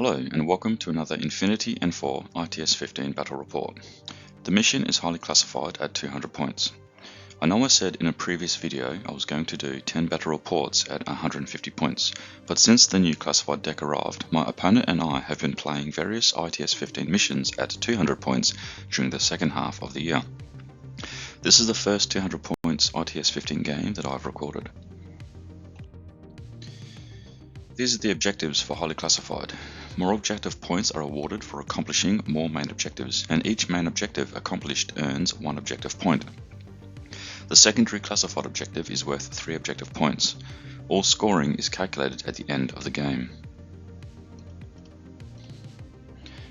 Hello and welcome to another Infinity N4 ITS-15 battle report. The mission is highly classified at 200 points. I know I said in a previous video I was going to do 10 battle reports at 150 points, but since the new classified deck arrived, my opponent and I have been playing various ITS-15 missions at 200 points during the second half of the year. This is the first 200 points ITS-15 game that I've recorded. These are the objectives for highly classified. More objective points are awarded for accomplishing more main objectives, and each main objective accomplished earns 1 objective point. The secondary classified objective is worth 3 objective points. All scoring is calculated at the end of the game.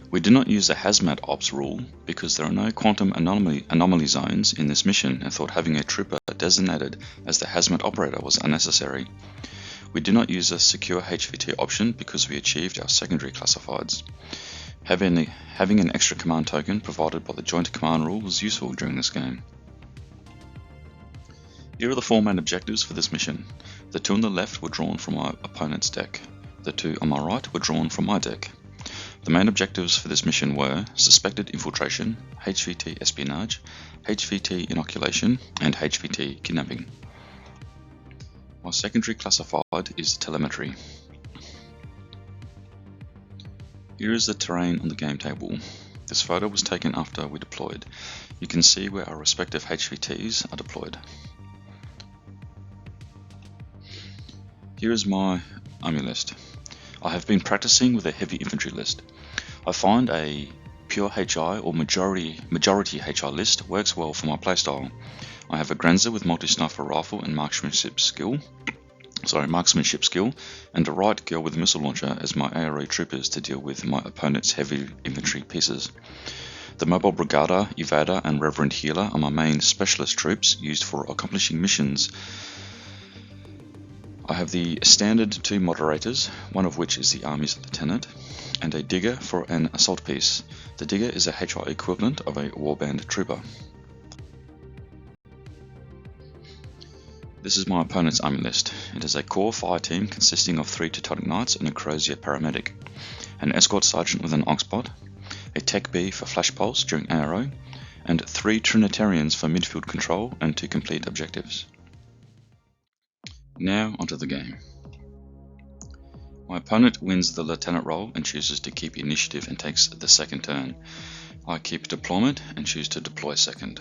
We do not use the Hazmat Ops rule because there are no quantum anomaly zones in this mission, and thought having a trooper designated as the Hazmat Operator was unnecessary. We do not use a secure HVT option because we achieved our secondary classifieds. Having an extra command token provided by the joint command rule was useful during this game. Here are the 4 main objectives for this mission. The 2 on the left were drawn from my opponent's deck. The 2 on my right were drawn from my deck. The main objectives for this mission were Suspected Infiltration, HVT Espionage, HVT Inoculation, and HVT Kidnapping. My secondary classified is Telemetry. Here is the terrain on the game table. This photo was taken after we deployed. You can see where our respective HVTs are deployed. Here is my army list. I have been practicing with a heavy infantry list. I find a pure HI or majority HI list works well for my playstyle. I have a Grenzer with multi-sniper rifle and marksmanship skill, and a Riot Girl with missile launcher as my ARE troopers to deal with my opponent's heavy infantry pieces. The Mobile Brigada, Evader, and Reverend Healer are my main specialist troops used for accomplishing missions. I have the standard 2 moderators, one of which is the Army's Lieutenant, and a Digger for an assault piece. The Digger is a HI equivalent of a Warband trooper. This is my opponent's army list. It is a core fire team consisting of 3 Teutonic Knights and a Crozier paramedic, an escort sergeant with an Oxbot, a Tech B for flash pulse during ARO, and 3 Trinitarians for midfield control and to complete objectives. Now onto the game. My opponent wins the lieutenant role and chooses to keep initiative and takes the second turn. I keep deployment and choose to deploy second.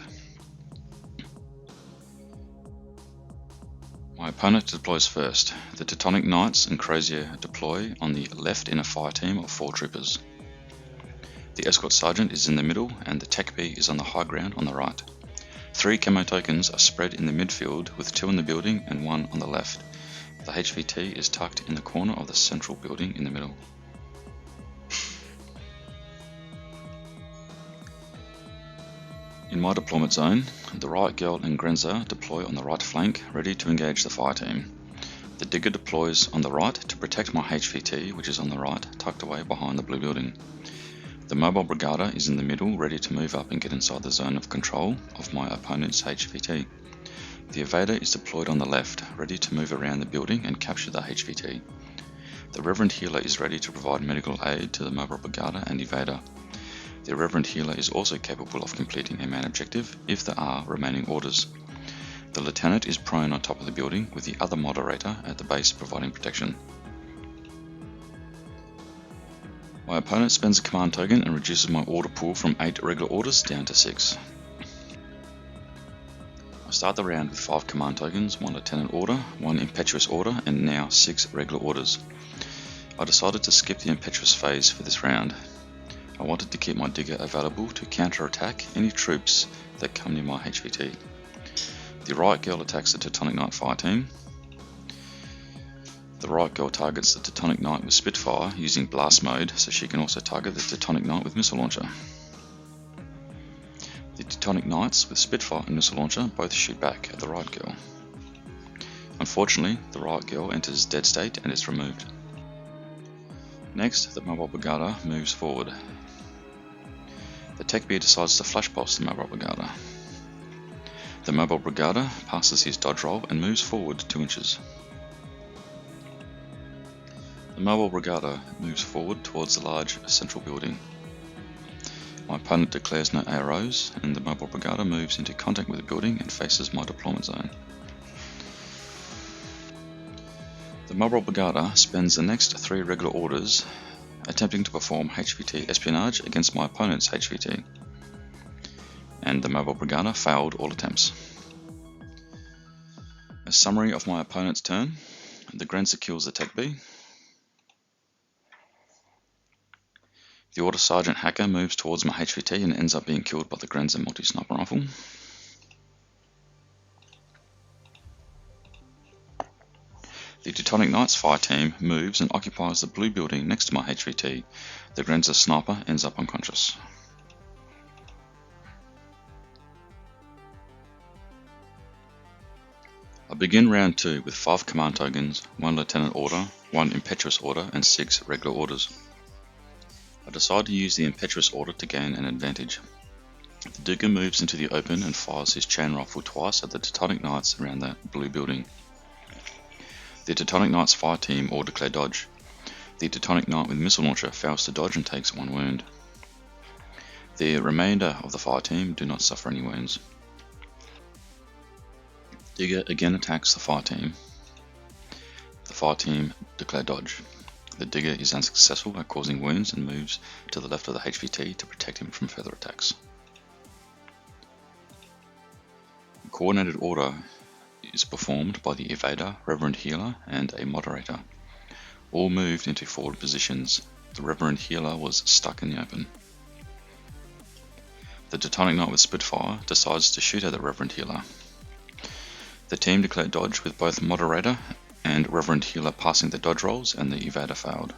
My opponent deploys first. The Teutonic Knights and Crozier deploy on the left in a fire team of 4 troopers. The escort sergeant is in the middle and the Tech B is on the high ground on the right. 3 camo tokens are spread in the midfield with 2 in the building and 1 on the left. The HVT is tucked in the corner of the central building in the middle. In my deployment zone, the Riot Girl and Grenzer deploy on the right flank, ready to engage the fire team. The Digger deploys on the right to protect my HVT, which is on the right, tucked away behind the blue building. The Mobile Brigada is in the middle, ready to move up and get inside the zone of control of my opponent's HVT. The Evader is deployed on the left, ready to move around the building and capture the HVT. The Reverend Healer is ready to provide medical aid to the Mobile Brigada and Evader. The Reverend Healer is also capable of completing a main objective if there are remaining orders. The Lieutenant is prone on top of the building with the other moderator at the base providing protection. My opponent spends a command token and reduces my order pool from 8 regular orders down to 6. I start the round with 5 command tokens, 1 Lieutenant order, 1 Impetuous order, and now 6 regular orders. I decided to skip the Impetuous phase for this round. I wanted to keep my Digger available to counter-attack any troops that come near my HVT. The Riot Girl attacks the Teutonic Knight fire team. The Riot Girl targets the Teutonic Knight with Spitfire using blast mode, so she can also target the Teutonic Knight with missile launcher. The Teutonic Knights with Spitfire and missile launcher both shoot back at the Riot Girl. Unfortunately, the Riot Girl enters dead state and is removed. Next, the Mobile Brigada moves forward. The Tech B decides to flash pulse the Mobile Brigada. The Mobile Brigada passes his dodge roll and moves forward 2 inches. The Mobile Brigada moves forward towards the large central building. My opponent declares no arrows, and the Mobile Brigada moves into contact with the building and faces my deployment zone. The Mobile Brigada spends the next 3 regular orders attempting to perform HVT espionage against my opponent's HVT, and the Mobile Brigada failed all attempts. A summary of my opponent's turn: the Grenza kills the Tech B. The Order Sergeant Hacker moves towards my HVT and ends up being killed by the Grenza multi-sniper rifle. The Teutonic Knights fire team moves and occupies the blue building next to my HVT. The Grenza sniper ends up unconscious. I begin round 2 with 5 command tokens, 1 lieutenant order, 1 impetuous order, and 6 regular orders. I decide to use the impetuous order to gain an advantage. The Digger moves into the open and fires his chain rifle twice at the Teutonic Knights around the blue building. The Teutonic Knights fire team all declare dodge. The Teutonic Knight with missile launcher fails to dodge and takes 1 wound. The remainder of the fire team do not suffer any wounds. Digger again attacks the fire team. The fire team declare dodge. The Digger is unsuccessful at causing wounds and moves to the left of the HVT to protect him from further attacks. A coordinated order is performed by the Evader, Reverend Healer, and a Moderator. All moved into forward positions. The Reverend Healer was stuck in the open. The Teutonic Knight with Spitfire decides to shoot at the Reverend Healer. The team declared dodge with both Moderator and Reverend Healer passing the dodge rolls, and the Evader failed.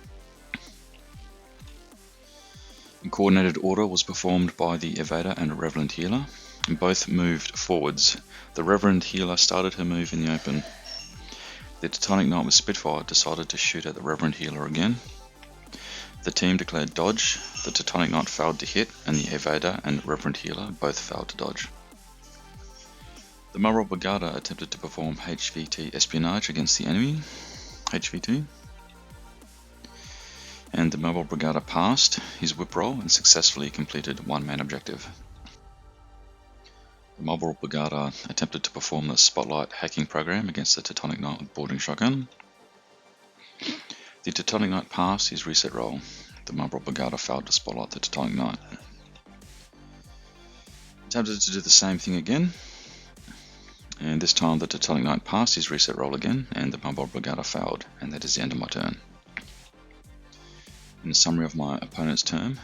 A coordinated order was performed by the Evader and Reverend Healer, and both moved forwards. The Reverend Healer started her move in the open. The Teutonic Knight with Spitfire decided to shoot at the Reverend Healer again. The team declared dodge. The Teutonic Knight failed to hit, and the Evader and Reverend Healer both failed to dodge. The Mobile Brigada attempted to perform HVT espionage against the enemy, HVT, and the Mobile Brigada passed his whip roll and successfully completed 1 main objective. The Mobile Brigada attempted to perform the Spotlight hacking program against the Teutonic Knight with boarding shotgun. The Teutonic Knight passed his reset roll. The Mobile Brigada failed to spotlight the Teutonic Knight. Attempted to do the same thing again, and this time the Teutonic Knight passed his reset roll again, and the Mobile Brigada failed, and that is the end of my turn. In the summary of my opponent's turn,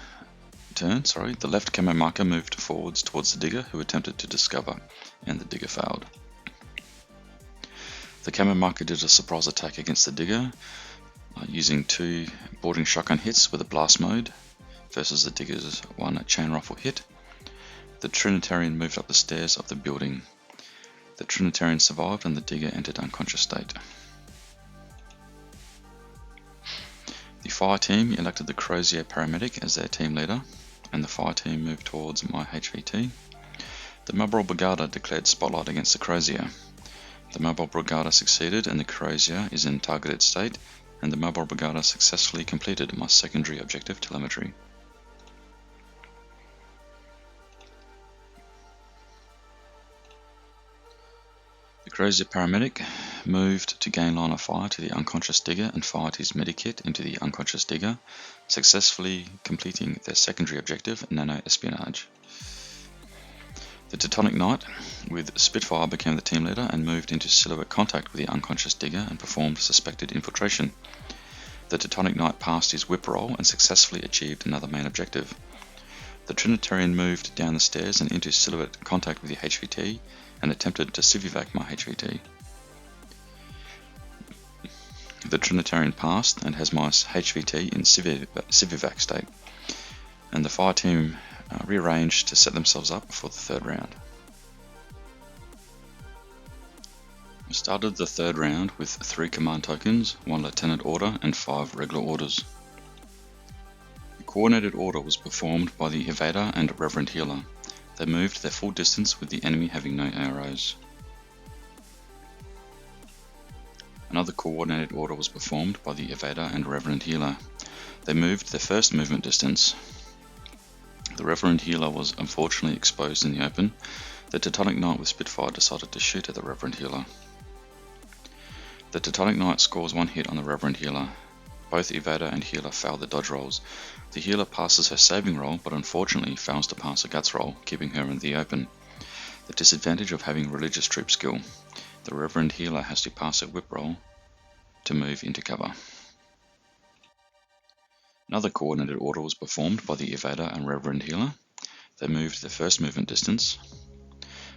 the left camo marker moved forwards towards the Digger, who attempted to discover, and the Digger failed. The camo marker did a surprise attack against the Digger, using 2 boarding shotgun hits with a blast mode versus the Digger's 1 chain rifle hit. The Trinitarian moved up the stairs of the building. The Trinitarian survived and the Digger entered unconscious state. The fire team elected the Crozier paramedic as their team leader, and the fire team moved towards my HVT. The Mobile Brigada declared spotlight against the Crozier. The Mobile Brigada succeeded and the Crozier is in targeted state, and the Mobile Brigada successfully completed my secondary objective telemetry. The Crozier paramedic moved to gain line of fire to the unconscious Digger and fired his medikit into the unconscious Digger, successfully completing their secondary objective, nano espionage. The Teutonic Knight with Spitfire became the team leader and moved into silhouette contact with the unconscious Digger and performed suspected infiltration. The Teutonic Knight passed his whip roll and successfully achieved another main objective. The Trinitarian moved down the stairs and into silhouette contact with the HVT and attempted to civivac my HVT. The Trinitarian passed and has my HVT in civivac state, and the fire team rearranged to set themselves up for the 3rd round. I started the 3rd round with 3 command tokens, 1 lieutenant order and 5 regular orders. The coordinated order was performed by the Evader and Reverend Healer. They moved their full distance with the enemy having no arrows. Another coordinated order was performed by the Evader and Reverend Healer. They moved their first movement distance. The Reverend Healer was unfortunately exposed in the open. The Teutonic Knight with Spitfire decided to shoot at the Reverend Healer. The Teutonic Knight scores one hit on the Reverend Healer. Both Evader and Healer fail the dodge rolls. The Healer passes her saving roll, but unfortunately fails to pass a guts roll, keeping her in the open. The disadvantage of having religious troop skill. The Reverend Healer has to pass a whip roll to move into cover. Another coordinated order was performed by the Evader and Reverend Healer. They moved their first movement distance.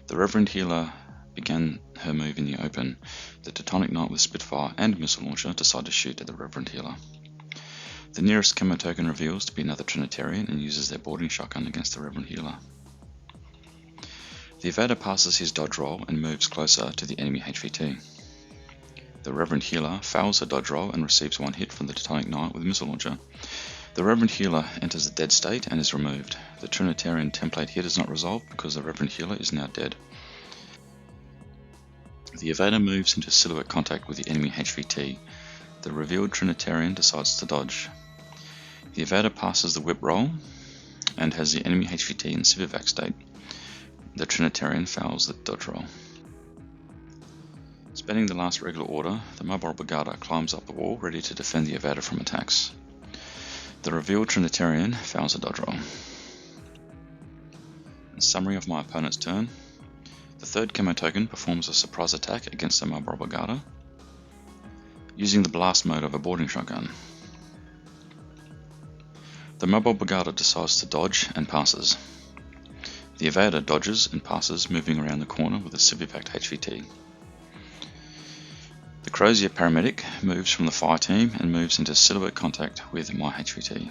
The Reverend Healer began her move in the open. The Teutonic Knight with Spitfire and Missile Launcher decide to shoot at the Reverend Healer. The nearest camo token reveals to be another Trinitarian and uses their boarding shotgun against the Reverend Healer. The Evader passes his dodge roll and moves closer to the enemy HVT. The Reverend Healer fails her dodge roll and receives one hit from the Teutonic Knight with Missile Launcher. The Reverend Healer enters the dead state and is removed. The Trinitarian template hit is not resolved because the Reverend Healer is now dead. The Evader moves into silhouette contact with the enemy HVT. The revealed Trinitarian decides to dodge. The Evader passes the whip roll and has the enemy HVT in civivac state. The Trinitarian fails the dodge roll. Spending the last regular order, the Mobile Brigada climbs up the wall ready to defend the Evader from attacks. The revealed Trinitarian fails a dodge roll. In summary of my opponent's turn, the third camo token performs a surprise attack against the Mobile Brigada using the blast mode of a boarding shotgun. The Mobile Brigada decides to dodge and passes. The Evader dodges and passes, moving around the corner with a civivac HVT. The Crozier Paramedic moves from the fire team and moves into silhouette contact with my HVT.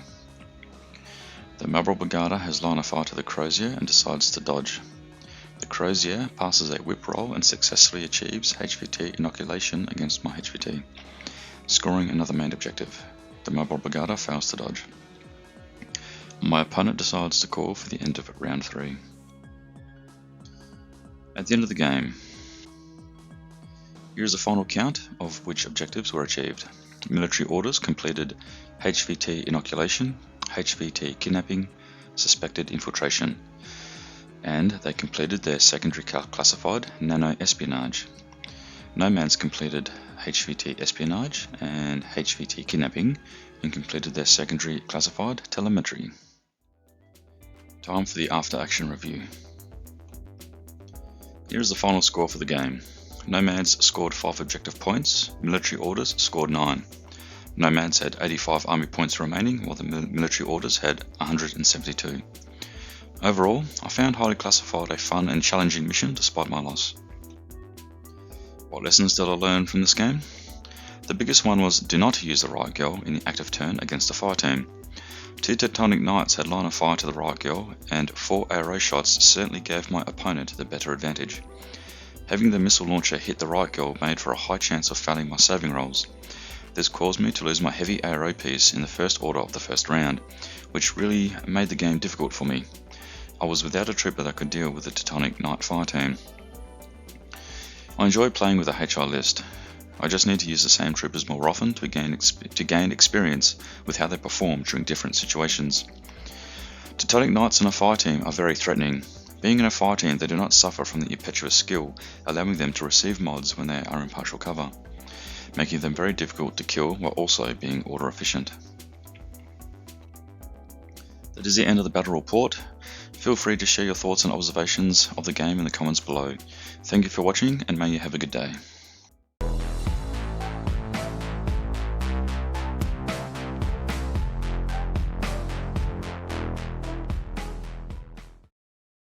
The Mobile Brigada has line of fire to the Crozier and decides to dodge. The Crozier passes a whip roll and successfully achieves HVT inoculation against my HVT, scoring another main objective. The Mobile Brigada fails to dodge. My opponent decides to call for the end of round 3. At the end of the game, here is a final count of which objectives were achieved. Military orders completed HVT inoculation, HVT kidnapping, suspected infiltration, and they completed their secondary classified nano espionage. Nomads completed HVT espionage and HVT kidnapping and completed their secondary classified telemetry. Time for the after action review. Here is the final score for the game. Nomads scored 5 objective points, military orders scored 9. Nomads had 85 army points remaining, while the military orders had 172. Overall, I found Highly Classified a fun and challenging mission despite my loss. What lessons did I learn from this game? The biggest one was do not use the Riot Girl in the active turn against a fire team. 2 Teutonic Knights had line of fire to the Riot Girl, and 4 arrow shots certainly gave my opponent the better advantage. Having the missile launcher hit the Riot Girl made for a high chance of failing my saving rolls. This caused me to lose my heavy ARO piece in the first order of the first round, which really made the game difficult for me. I was without a trooper that could deal with the Teutonic Knight fire team. I enjoy playing with a HI list. I just need to use the same troopers more often to gain experience with how they perform during different situations. Teutonic Knights in a fire team are very threatening. Being in a fire team, they do not suffer from the impetuous skill, allowing them to receive mods when they are in partial cover, making them very difficult to kill while also being order efficient. That is the end of the battle report. Feel free to share your thoughts and observations of the game in the comments below. Thank you for watching, and may you have a good day.